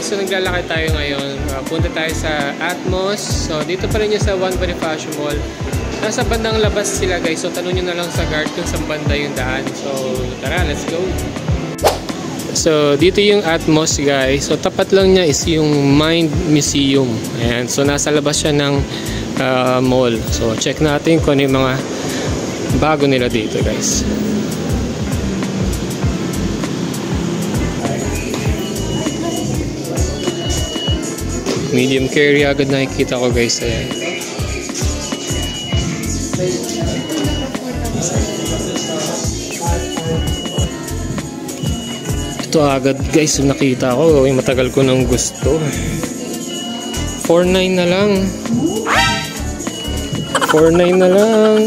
guys, so naglalakad tayo ngayon. Punta tayo sa Atmos. So dito pa rin yung sa One Bonifacio Mall. Nasa bandang labas sila guys. So tanong nyo na lang sa guard kung saan banda yung daan. So tara, let's go. So dito yung Atmos guys. So tapat lang niya is yung Mind Museum. Ayan. So nasa labas siya ng mall. So check natin kung ano yung mga bago nila dito guys. Medium carry agad nakikita ko guys. Ayan. Ito agad guys nakita ko. Yung matagal ko nang gusto. 4.9 na lang. 4.9 na lang.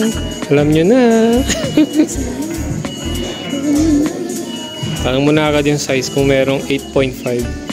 Alam nyo na. Tanong mo na agad yung size kung merong 8.5.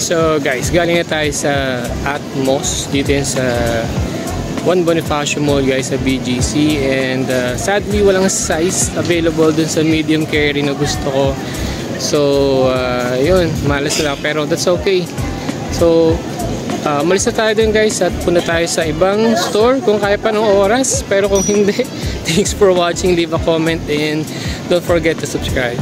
So guys, galing na tayo sa Atmos dito yan sa One Bonifacio Mall guys sa BGC, and sadly walang size available dun sa medium carry na gusto ko. So yun, malas na lang, pero that's okay. So malis na tayo dun guys at punta tayo sa ibang store kung kaya pa ng oras, pero kung hindi, thanks for watching, leave a comment and don't forget to subscribe.